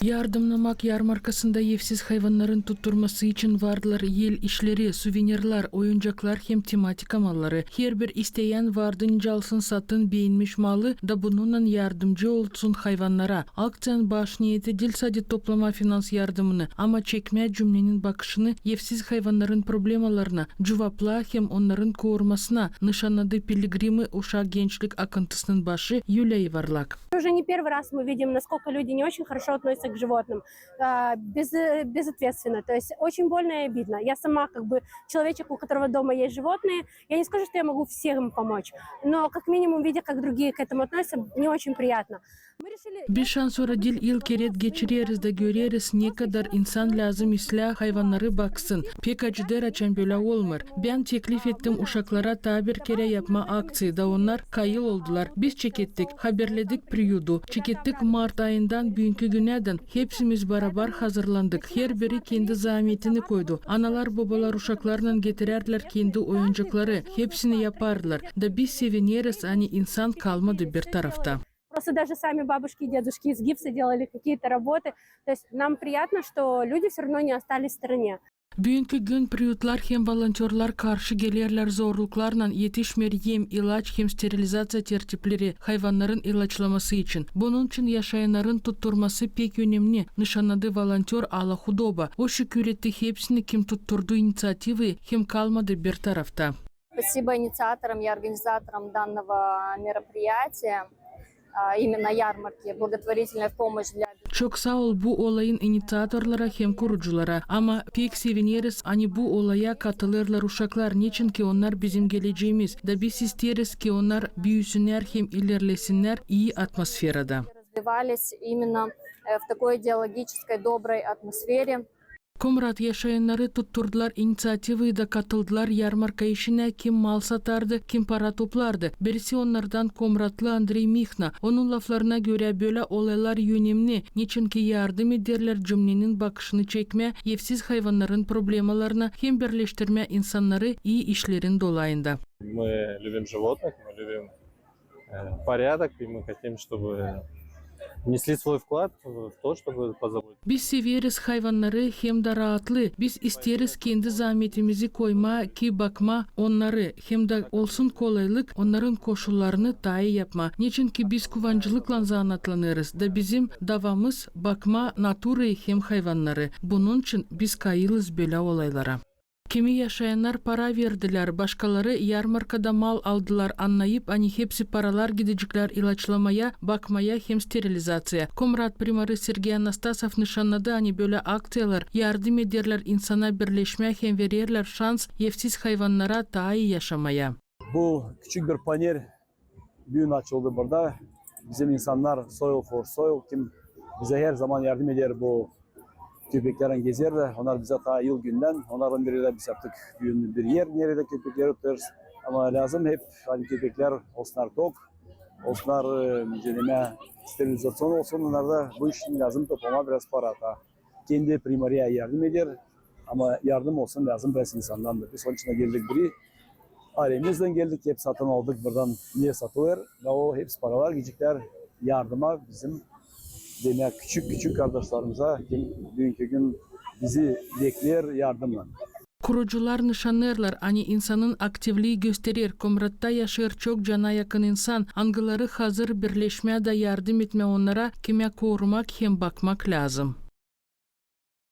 Yardımlamak yarmarkasında evsiz hayvanların tutturması için vardılar el işleri, suvenirler, oyuncaklar hem tematika malları. Her bir isteyen vardınca alsın satın beğenmiş malı da bununla yardımcı olsun hayvanlara. Aksiyanın baş niyeti değil sadece toplama finans yardımını ama çekme cümlenin bakışını evsiz hayvanların problemalarına, cevapla hem onların korumasına nişanladı Piligrimi Uşak gençlik akıntısının başı Юлия Варлак. Уже не первый раз мы видим, насколько люди не очень хорошо относятся к животным, безответственно. То есть очень больно и обидно. Я сама человечек, у которого дома есть животные, я не скажу, что я могу всем помочь, но как минимум, видя, как другие к этому относятся, не очень приятно. Bir şans sonra dil yıl keret geçireriz de göreriz ne kadar insan lazım isla hayvanları baksın. Pek acıdır açan böyle olmur. Ben teklif ettim uşaklara tabir kere yapma aksiyi da onlar kayıl oldular. Biz çekettik, haberledik priyudu. Çekettik Mart ayından bugünkü güneden. Hepsimiz beraber hazırlandık. Her biri kendi zahmetini koydu. Analar babalar uşaklarla getirerler kendi oyuncakları. Hepsini yaparlar. Da biz seviniriz hani insan kalmadı bir tarafta. Просто даже сами бабушки и дедушки из гипса делали какие-то работы. То есть нам приятно, что люди все равно не остались в стороне. Bugünkü gün priyutlar hem volontörler karşı gelirler zorluklarla yetişmer yem, ilaç hem sterilizasyon tertipleri hayvanların ilaçlaması için. Bunun için yaşayanların tutturması pek önemli. Nişanladı volontör Ala Hudoba. O şükür etti hepsini kim tutturdu inisiyatifi hem kalmadı bir tarafta. Спасибо инициаторам и организаторам данного мероприятия. Именно ярмарки, благотворительная помощь для... Çok sağ ol bu olayın inisiyatorlara hem kuruculara ama pek seviniriz hani bu olaya katılırlar uşaklar niçin ki onlar bizim geleceğimiz da biz isteriz ki onlar büyüsünler hem ilerlesinler iyi atmosferada. Развивались именно в такой идеологической, доброй атмосфере. Komrat yaşayanları tutturdular, inisiyatifi da katıldılar yarmarka işine kim mal satardı, kim para toplardı. Birisi onlardan Komratlı Andrei Mihna. Onun laflarına göre böyle olaylar önemli. Niçin ki yardım ederler cümlenin bakışını çekme, evsiz hayvanların problemalarına hem birleştirme insanları iyi işlerin dolayında. Мы любим животных, мы любим порядок, и мы хотим, чтобы внесли свой вклад в то, чтобы позаботиться. Biz severiz hayvanları hem de rahatlı. Biz isteriz kendi zahmetimizi koyma ki bakma onları hem de olsun kolaylık onların koşullarını tayi yapma. Niçin ki biz kuvancılıkla zanatlanırız da bizim davamız bakma naturayı hem hayvanları. Bunun için biz kayılız böyle olaylara. Kimi yaşayanlar para verdiler, başkaları yarmarkada mal aldılar anlayıp hani hepsi paralar gidecekler ilaçlamaya, bakmaya hem sterilizasyaya. Komrat primarı Sergey Anastasov nişanladı hani böyle aksiyalar yardım ederler insana birleşmeye hem verirler şans evsiz hayvanlara daha iyi yaşamaya. Bu küçük bir panel düğün açıldı burada. Bizim insanlar Soil for Soil kim bize her zaman yardım eder bu köpeklerin gezer de onlar bize ta yıl günden onların biriyle biz yaptık bir yer nerede köpekleri tutarız ama lazım hep hani köpekler olsunlar tok olsunlar deneme sterilizasyon olsun onlarda bu işin lazım toplama biraz para ta kendi primariye yardım eder ama yardım olsun lazım biraz insandan da biz onun için geldik biri ailemizden geldik hep satın aldık buradan niye satılır ve o hepsi paralar gidecekler yardıma bizim demek küçük kardeşlerimize bugünkü gün bizi bekler yardımla. Kurucular nişanlarlar hani insanın aktifliği gösterir. Komrat'ta yaşar çok cana yakın insan. Angıları hazır birleşmeye de yardım etme onlara kime korumak hem bakmak lazım.